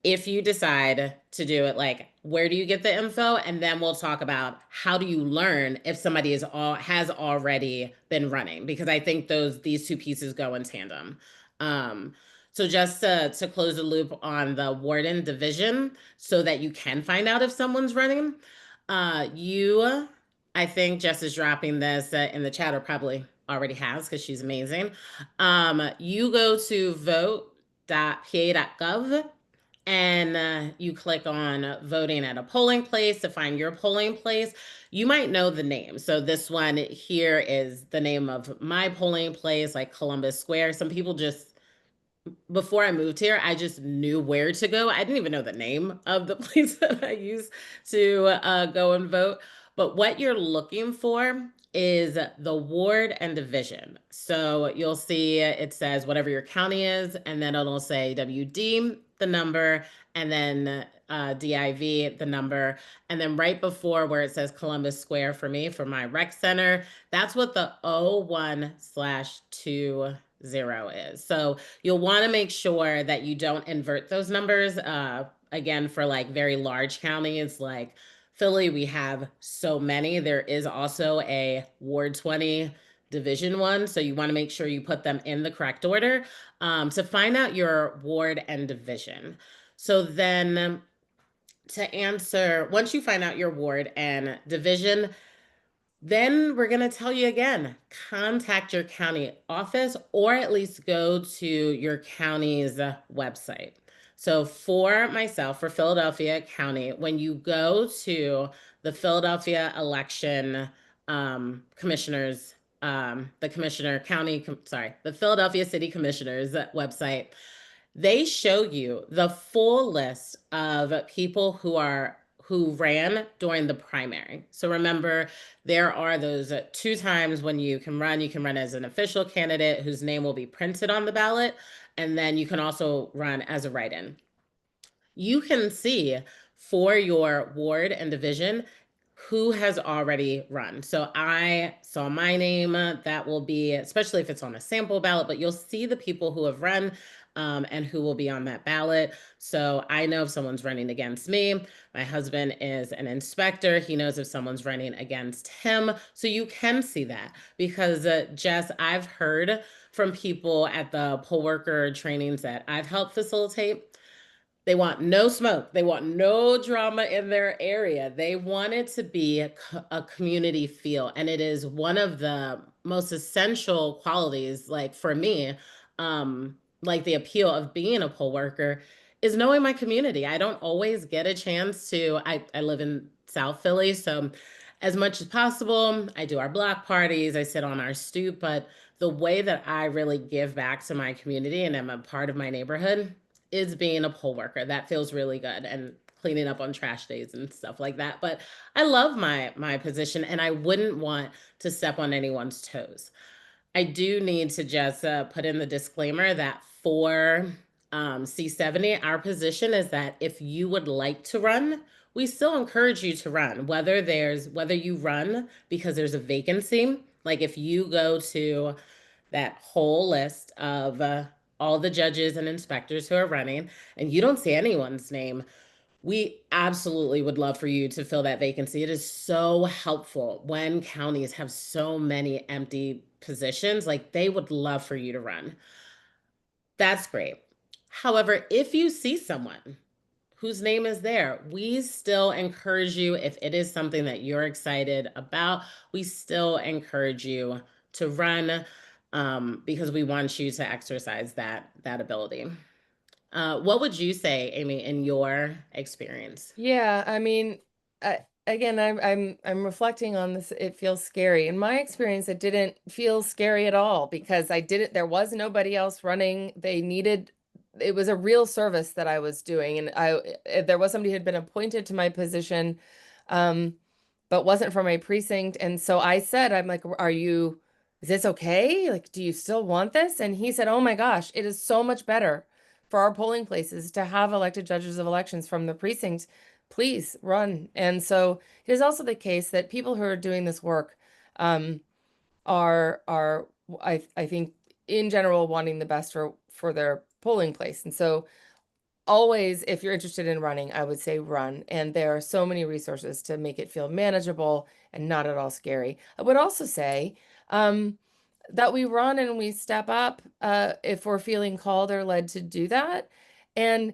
S3: if you decide to do it, like where do you get the info? And then we'll talk about how do you learn if somebody has already been running, because I think these two pieces go in tandem. So just to close the loop on the warden division so that you can find out if someone's running, I think Jess is dropping this in the chat, or probably already has because she's amazing. You go to vote.pa.gov and you click on voting at a polling place to find your polling place. You might know the name. So this one here is the name of my polling place, like Columbus Square. Some people before I moved here, I just knew where to go. I didn't even know the name of the place that I used to go and vote. But what you're looking for is the ward and division. So you'll see it says whatever your county is, and then it'll say WD, the number, and then DIV, the number. And then right before where it says Columbus Square for me, for my rec center, that's what the 01/20 is. So you'll want to make sure that you don't invert those numbers. Again, for like very large counties like Philly, we have so many. There is also a Ward 20 Division 1. So you want to make sure you put them in the correct order to find out your ward and division. So then to answer, once you find out your ward and division, then we're going to tell you again, contact your county office or at least go to your county's website. So for myself, for Philadelphia County, when you go to the Philadelphia election commissioners, the Philadelphia City Commissioners website, they show you the full list of people who ran during the primary. So remember, there are those 2 times when you can run. You can run as an official candidate whose name will be printed on the ballot, and then you can also run as a write-in. You can see for your ward and division who has already run. So I saw my name. That will be, especially if it's on a sample ballot, but you'll see the people who have run and who will be on that ballot. So I know if someone's running against me. My husband is an inspector. He knows if someone's running against him. So you can see that because Jess, I've heard from people at the poll worker trainings that I've helped facilitate. They want no smoke. They want no drama in their area. They want it to be a community feel. And it is one of the most essential qualities, like for me, like the appeal of being a poll worker is knowing my community. I don't always get a chance to, I live in South Philly. So as much as possible, I do our block parties, I sit on our stoop, but the way that I really give back to my community and am a part of my neighborhood is being a poll worker. That feels really good, and cleaning up on trash days and stuff like that. But I love my position, and I wouldn't want to step on anyone's toes. I do need to just put in the disclaimer that for C70, our position is that if you would like to run, we still encourage you to run, whether you run because there's a vacancy, like if you go to that whole list of all the judges and inspectors who are running and you don't see anyone's name, we absolutely would love for you to fill that vacancy. It is so helpful when counties have so many empty positions. Like, they would love for you to run. That's great. However, if you see someone whose name is there, we still encourage you, if it is something that you're excited about, we still encourage you to run because we want you to exercise that ability. What would you say, Amy, in your experience?
S1: Yeah, I mean, again, I'm reflecting on this. It feels scary. In my experience, it didn't feel scary at all because there was nobody else running. It was a real service that I was doing, and there was somebody who had been appointed to my position, but wasn't from a precinct. And so I said, I'm like, is this okay? Like, do you still want this? And he said, oh my gosh, it is so much better for our polling places to have elected judges of elections from the precinct. Please run. And so it is also the case that people who are doing this work are I think in general wanting the best for their polling place. And so always, if you're interested in running, I would say run. And there are so many resources to make it feel manageable and not at all scary. I would also say that we run and we step up if we're feeling called or led to do that. And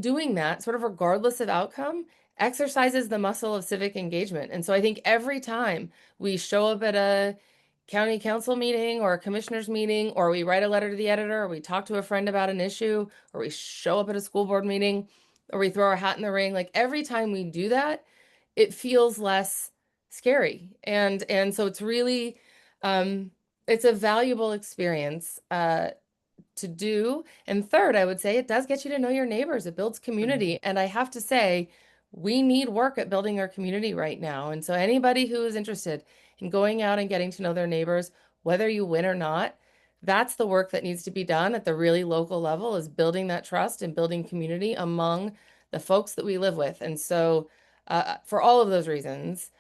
S1: doing that, sort of regardless of outcome, exercises the muscle of civic engagement. And so I think every time we show up at a county council meeting or a commissioners meeting, or we write a letter to the editor, or we talk to a friend about an issue, or we show up at a school board meeting, or we throw our hat in the ring, like every time we do that, it feels less scary. And so it's really it's a valuable experience to do. And third, I would say it does get you to know your neighbors. It builds community. And I have to say, we need work at building our community right now. And so anybody who is interested in going out and getting to know their neighbors, whether you win or not, that's the work that needs to be done at the really local level, is building that trust and building community among the folks that we live with. And so for all of those reasons,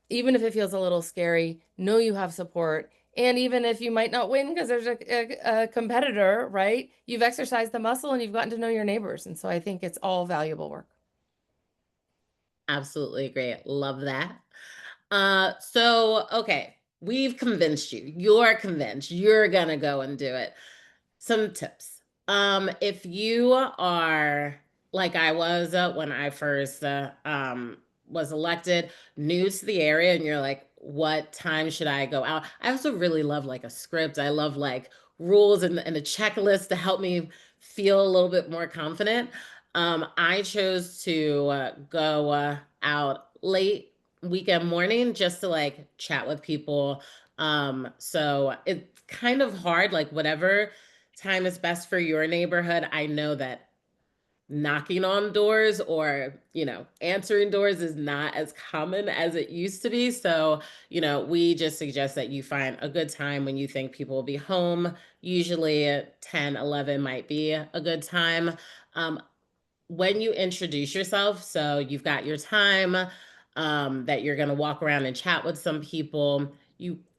S1: even if it feels a little scary, know you have support. And even if you might not win because there's a competitor, right? You've exercised the muscle and you've gotten to know your neighbors. And so I think it's all valuable work.
S3: Absolutely great. Love that. So, okay, we've convinced you. You're convinced. You're gonna go and do it. Some tips. If you are like I was when I first was elected, new to the area, and you're like, what time should I go out? I also really love like a script. I love like rules and a checklist to help me feel a little bit more confident. I chose to go out late weekend morning just to like chat with people. So it's kind of hard, like whatever time is best for your neighborhood. I know that knocking on doors or, answering doors is not as common as it used to be. So, we just suggest that you find a good time when you think people will be home. Usually at 10, 11 might be a good time. When you introduce yourself, so you've got your time that you're going to walk around and chat with some people,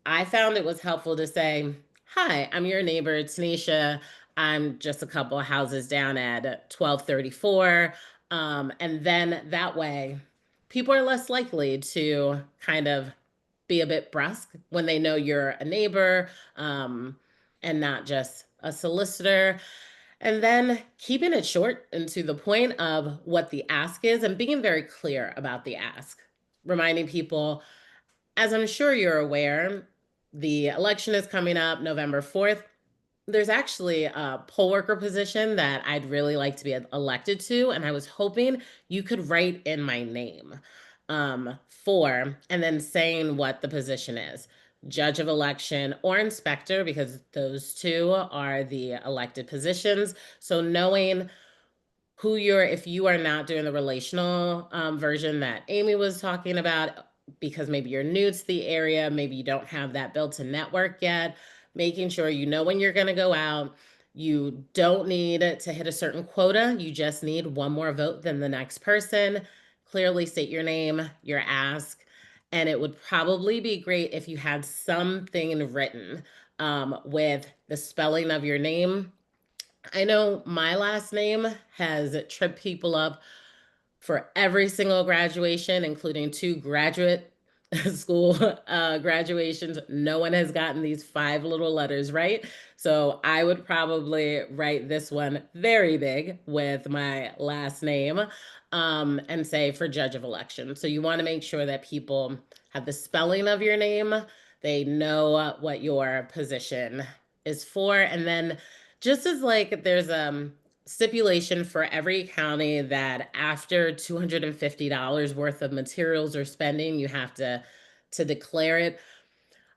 S3: I found it was helpful to say, hi, I'm your neighbor, Tanisha. I'm just a couple of houses down at 1234. And then that way, people are less likely to kind of be a bit brusque when they know you're a neighbor and not just a solicitor. And then keeping it short and to the point of what the ask is and being very clear about the ask. Reminding people, as I'm sure you're aware, the election is coming up November 4th. There's actually a poll worker position that I'd really like to be elected to, and I was hoping you could write in my name and then saying what the position is. Judge of election or inspector, because those two are the elected positions. So knowing if you are not doing the relational version that Amy was talking about, because maybe you're new to the area, maybe you don't have that built-in network yet, making sure you know when you're going to go out. You don't need to hit a certain quota. You just need one more vote than the next person. Clearly state your name, your ask, and it would probably be great if you had something written with the spelling of your name. I know my last name has tripped people up for every single graduation, including 2 graduate school graduations. No one has gotten these 5 little letters right. So I would probably write this one very big with my last name and say for judge of election. So you want to make sure that people have the spelling of your name. They know what your position is for. And then just as like there's stipulation for every county that after $250 worth of materials or spending, you have to declare it.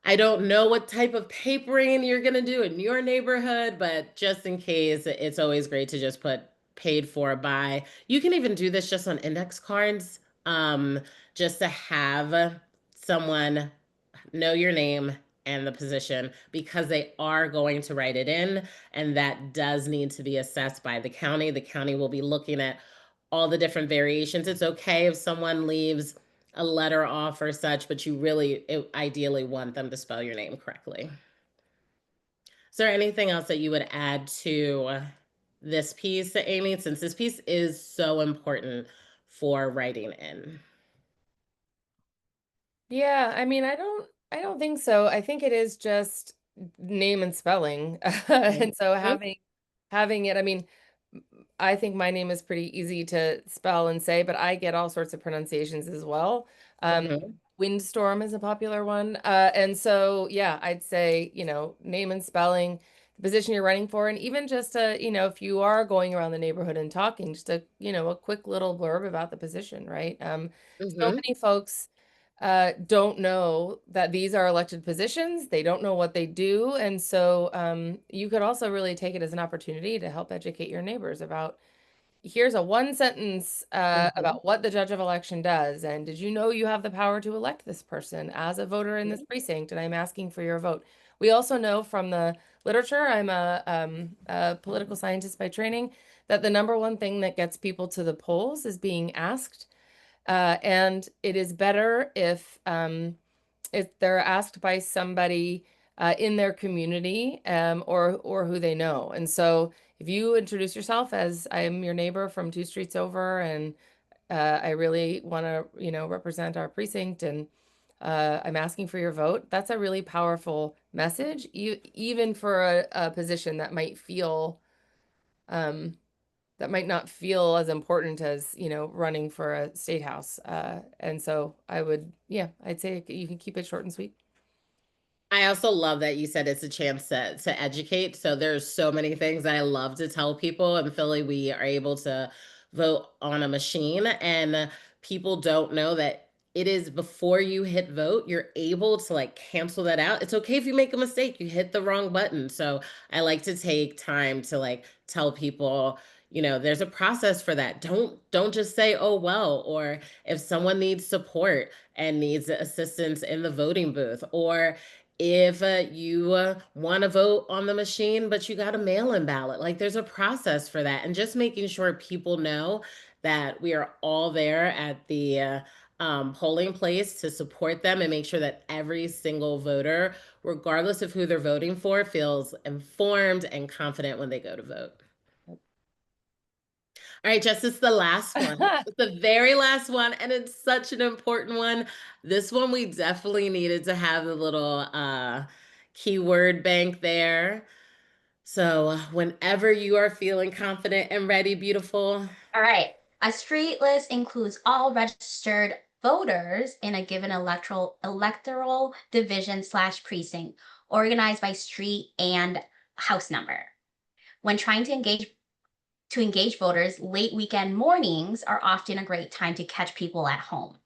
S3: I don't know what type of papering you're going to do in your neighborhood, but just in case, it's always great to just put paid for by. You can even do this just on index cards, just to have someone know your name and the position, because they are going to write it in, and that does need to be assessed by the county. The county will be looking at all the different variations. It's okay if someone leaves a letter off or such, but you really ideally want them to spell your name correctly. Is there anything else that you would add to this piece, Amy, since this piece is so important for writing in?
S1: Yeah, I mean, I don't think so. I think it is just name and spelling. And so having it, I mean, I think my name is pretty easy to spell and say, but I get all sorts of pronunciations as well.
S3: Mhm.
S1: Windstorm is a popular one. And so, yeah, I'd say, name and spelling, the position you're running for, and even just if you are going around the neighborhood and talking, just a quick little blurb about the position, right? So
S3: Mhm.
S1: many folks don't know that these are elected positions. They don't know what they do. And so you could also really take it as an opportunity to help educate your neighbors about here's a one sentence
S3: Mhm.
S1: about what the judge of election does. And did you know you have the power to elect this person as a voter in this precinct? And I'm asking for your vote. We also know from the literature, I'm a political scientist by training, that the number one thing that gets people to the polls is being asked. And it is better if they're asked by somebody in their community or who they know. And so if you introduce yourself as I'm your neighbor from 2 streets over, and I really want to, represent our precinct, and I'm asking for your vote, that's a really powerful message, even for a position um, that might not feel as important as, running for a state house. And so yeah, I'd say you can keep it short and sweet.
S3: I also love that you said it's a chance to educate. So there's so many things that I love to tell people. In Philly, we are able to vote on a machine, and people don't know that it is before you hit vote, you're able to like cancel that out. It's okay if you make a mistake, you hit the wrong button. So I like to take time to like tell people, there's a process for that. Don't just say, "Oh, well," or if someone needs support and needs assistance in the voting booth, or if you want to vote on the machine, but you got a mail-in ballot, like there's a process for that. And just making sure people know that we are all there at the polling place to support them and make sure that every single voter, regardless of who they're voting for, feels informed and confident when they go to vote. All right, Jess, it's the last one. It's the very last one, and it's such an important one. This one we definitely needed to have the little keyword bank there. So whenever you are feeling confident and ready, beautiful.
S2: All right. A street list includes all registered voters in a given electoral division slash precinct, organized by street and house number. When trying to engage voters, late weekend mornings are often a great time to catch people at home.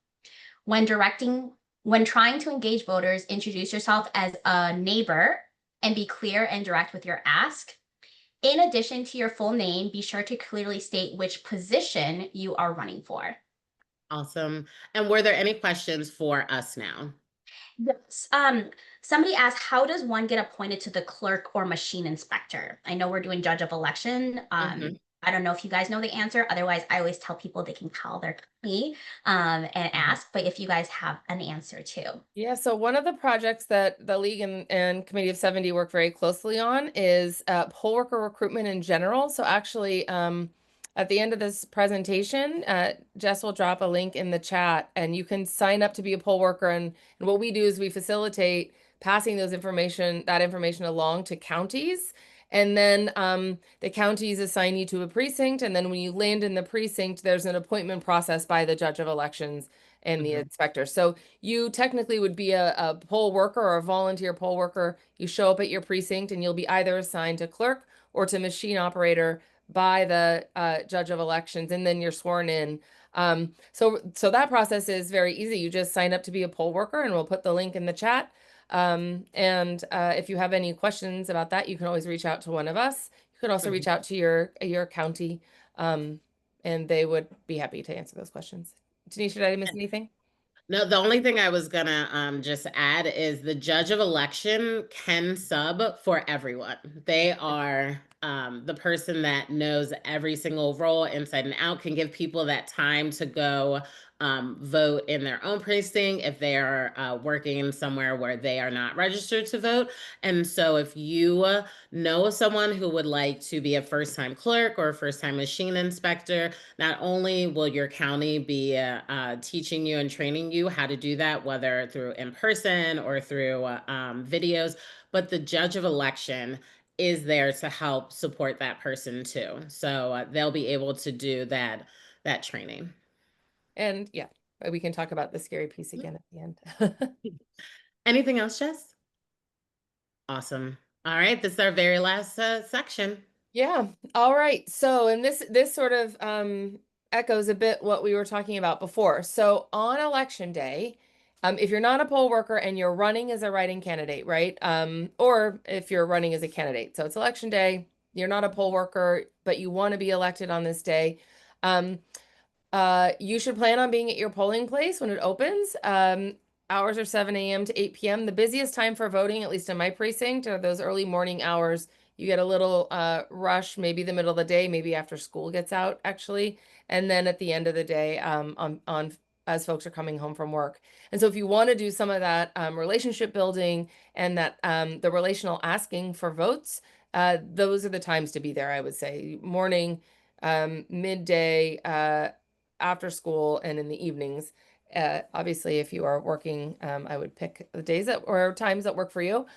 S2: When trying to engage voters, introduce yourself as a neighbor and be clear and direct with your ask. In addition to your full name, be sure to clearly state which position you are running for.
S3: Awesome. And were there any questions for us now?
S2: Yes. Somebody asked, how does one get appointed to the clerk or machine inspector? I know we're doing judge of election.
S3: Mhm.
S2: I don't know if you guys know the answer. Otherwise, I always tell people they can call their company and ask. But if you guys have an answer too.
S1: Yeah, so one of the projects that the League and Committee of 70 work very closely on is poll worker recruitment in general. So actually, at the end of this presentation, Jess will drop a link in the chat, and you can sign up to be a poll worker. And what we do is we facilitate passing that information along to counties. And then the counties assign you to a precinct. And then when you land in the precinct, there's an appointment process by the judge of elections and the
S3: Mhm.
S1: inspector. So you technically would be a poll worker or a volunteer poll worker. You show up at your precinct, and you'll be either assigned to clerk or to machine operator by the judge of elections, and then you're sworn in. So that process is very easy. You just sign up to be a poll worker, and we'll put the link in the chat. And if you have any questions about that, you can always reach out to one of us. You could also reach
S3: Mhm.
S1: out to your county, and they would be happy to answer those questions. Tanisha, did I miss anything?
S3: No, the only thing I was gonna just add is the judge of election can sub for everyone. They are the person that knows every single role inside and out, can give people that time to go vote in their own precinct if they are working somewhere where they are not registered to vote. And so if you know someone who would like to be a first-time clerk or a first-time machine inspector, not only will your county be teaching you and training you how to do that, whether through in person or through videos, but the judge of election is there to help support that person too. So they'll be able to do that training.
S1: And yeah, we can talk about the scary piece again at the end.
S3: Anything else, Jess? Awesome. All right, this is our very last section.
S1: Yeah. All right. So, and this sort of echoes a bit what we were talking about before. So, on election day, if you're not a poll worker and you're running as a write-in candidate, right? Or if you're running as a candidate, so it's election day, you're not a poll worker, but you want to be elected on this day. You should plan on being at your polling place when it opens. Hours are 7 a.m. to 8 p.m. The busiest time for voting, at least in my precinct, are those early morning hours. You get a little rush, maybe the middle of the day, maybe after school gets out, actually, and then at the end of the day, on as folks are coming home from work. And so, if you want to do some of that relationship building and that the relational asking for votes, those are the times to be there. I would say morning, midday, after school, and in the evenings. Obviously, if you are working, I would pick the days that or times that work for you.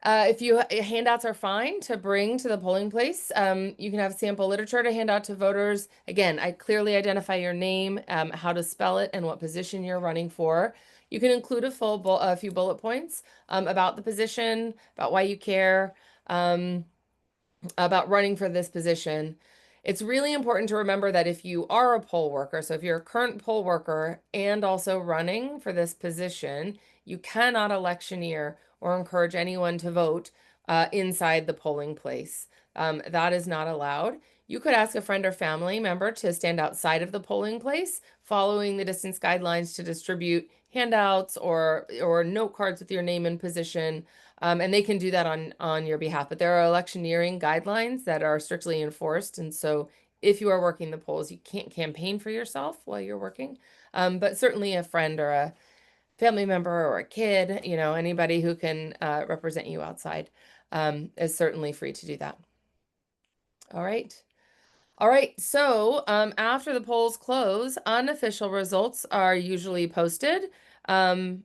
S1: If you handouts are fine to bring to the polling place. You can have sample literature to hand out to voters. Again, I clearly identify your name, how to spell it, and what position you're running for. You can include a few bullet points about the position, about why you care, about running for this position. It's really important to remember that if you are a poll worker, so if you're a current poll worker and also running for this position, you cannot electioneer or encourage anyone to vote inside the polling place. That is not allowed. You could ask a friend or family member to stand outside of the polling place, following the distance guidelines to distribute handouts or note cards with your name and position. And they can do that on your behalf. But there are electioneering guidelines that are strictly enforced. And so if you are working the polls, you can't campaign for yourself while you're working. But certainly a friend or a family member or a kid, anybody who can represent you outside is certainly free to do that. All right. All right, so after the polls close, unofficial results are usually posted, and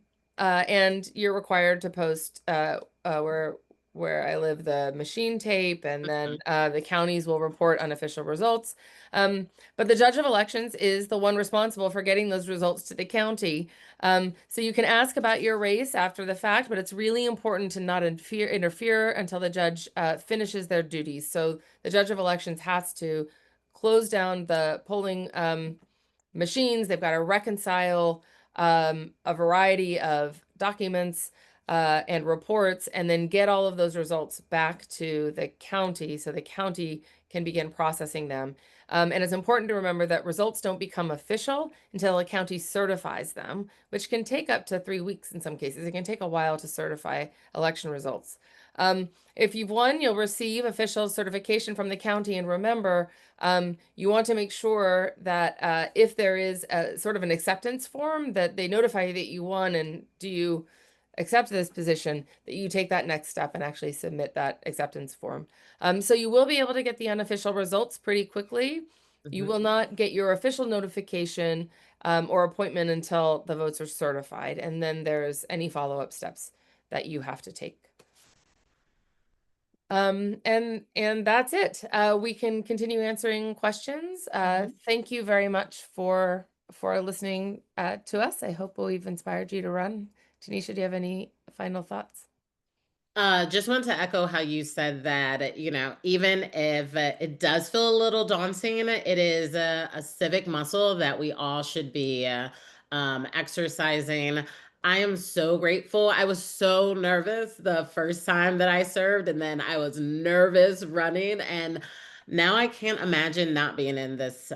S1: you're required to post where I live the machine tape, and then the counties will report unofficial results. But the judge of elections is the one responsible for getting those results to the county. So you can ask about your race after the fact, but it's really important to not interfere until the judge finishes their duties. So the judge of elections has to close down the polling machines. They've got to reconcile a variety of documents and reports, and then get all of those results back to the county so the county can begin processing them. And it's important to remember that results don't become official until a county certifies them, which can take up to 3 weeks in some cases. It can take a while to certify election results. If you've won, you'll receive official certification from the county. And remember, you want to make sure that if there is a sort of an acceptance form, that they notify you that you won and do you accept this position, that you take that next step and actually submit that acceptance form. So you will be able to get the unofficial results pretty quickly. You will not get your official notification or appointment until the votes are certified. And then there's any follow-up steps that you have to take. And that's it. We can continue answering questions. Thank you very much for listening to us. I hope we've inspired you to run. Tanisha, do you have any final thoughts?
S3: Just want to echo how you said that, even if it does feel a little daunting, it is a civic muscle that we all should be exercising. I am so grateful. I was so nervous the first time that I served, and then I was nervous running. And now I can't imagine not being in this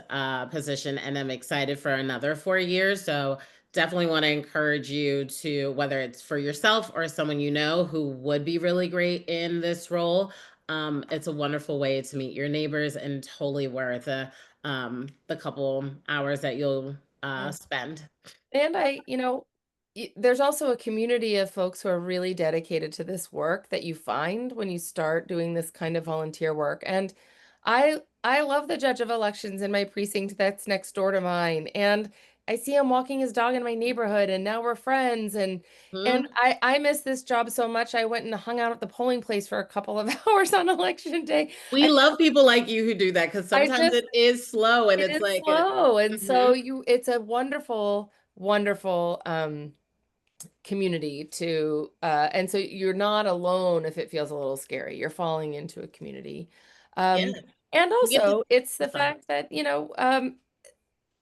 S3: position, and I'm excited for another 4 years. So definitely want to encourage you to, whether it's for yourself or someone you know who would be really great in this role. It's a wonderful way to meet your neighbors and totally worth the couple hours that you'll
S1: Yeah.
S3: spend.
S1: And there's also a community of folks who are really dedicated to this work that you find when you start doing this kind of volunteer work. And I love the judge of elections in my precinct that's next door to mine. And I see him walking his dog in my neighborhood, and now we're friends. And
S3: Mhm.
S1: I miss this job so much. I went and hung out at the polling place for a couple of hours on election day.
S3: We love people like you who do that, because
S1: I
S3: sometimes
S1: just
S3: it is slow and
S1: it
S3: it's
S1: is
S3: like,
S1: slow. And so
S3: mhm.
S1: it's a wonderful, wonderful community to and so you're not alone if it feels a little scary. You're falling into a community.
S3: Yeah,
S1: And
S3: you get to,
S1: also it's the
S3: I'm sorry.
S1: fact that,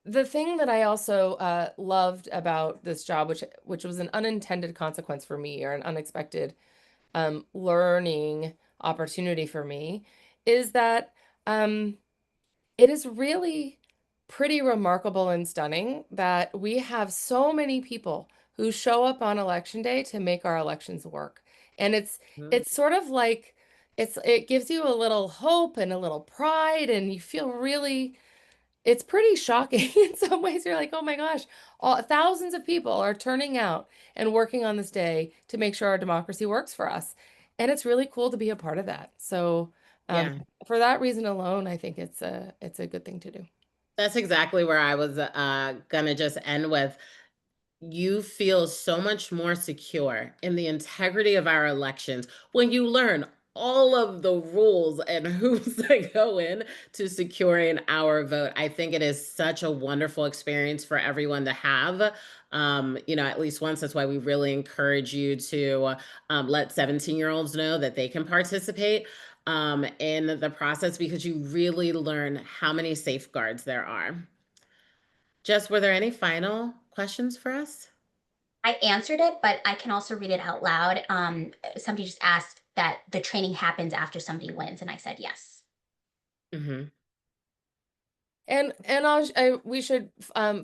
S1: the thing that I also loved about this job, which was an unintended consequence for me, or an unexpected learning opportunity for me, is that it is really pretty remarkable and stunning that we have so many people who show up on election day to make our elections work. And
S3: Mhm.
S1: it's sort of like it gives you a little hope and a little pride, and you feel really, it's pretty shocking in some ways. You're like, oh my gosh, thousands of people are turning out and working on this day to make sure our democracy works for us. And it's really cool to be a part of that. So um,
S3: Yeah.
S1: for that reason alone, I think it's a good thing to do.
S3: That's exactly where I was gonna just end with. You feel so much more secure in the integrity of our elections when you learn all of the rules and hoops that go in to securing our vote. I think it is such a wonderful experience for everyone to have. At least once. That's why we really encourage you to let 17-year-olds know that they can participate in the process, because you really learn how many safeguards there are. Jess, were there any final questions for us?
S2: I answered it, but I can also read it out loud. Somebody just asked that the training happens after somebody wins, and I said yes.
S3: Mm-hmm.
S1: And we should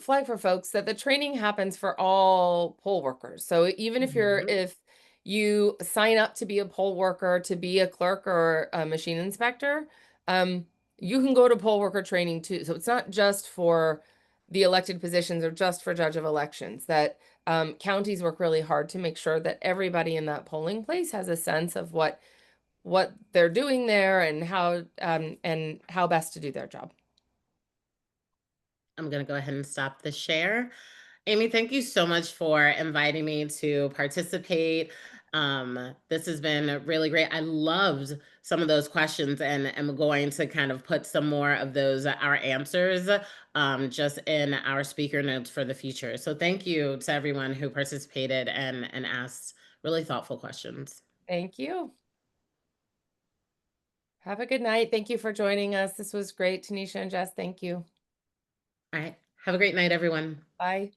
S1: flag for folks that the training happens for all poll workers. So even
S3: Mm-hmm.
S1: if you sign up to be a poll worker, to be a clerk or a machine inspector, you can go to poll worker training too. So it's not just for the elected positions or just for judge of elections. That counties work really hard to make sure that everybody in that polling place has a sense of what they're doing there, and how best to do their job.
S3: I'm going to go ahead and stop the share. Amy, thank you so much for inviting me to participate. This has been really great. I loved some of those questions, and am going to kind of put some more of those, our answers, just in our speaker notes for the future. So thank you to everyone who participated and asked really thoughtful questions.
S1: Thank you. Have a good night. Thank you for joining us. This was great, Tanisha and Jess. Thank you.
S3: All right. Have a great night, everyone.
S1: Bye.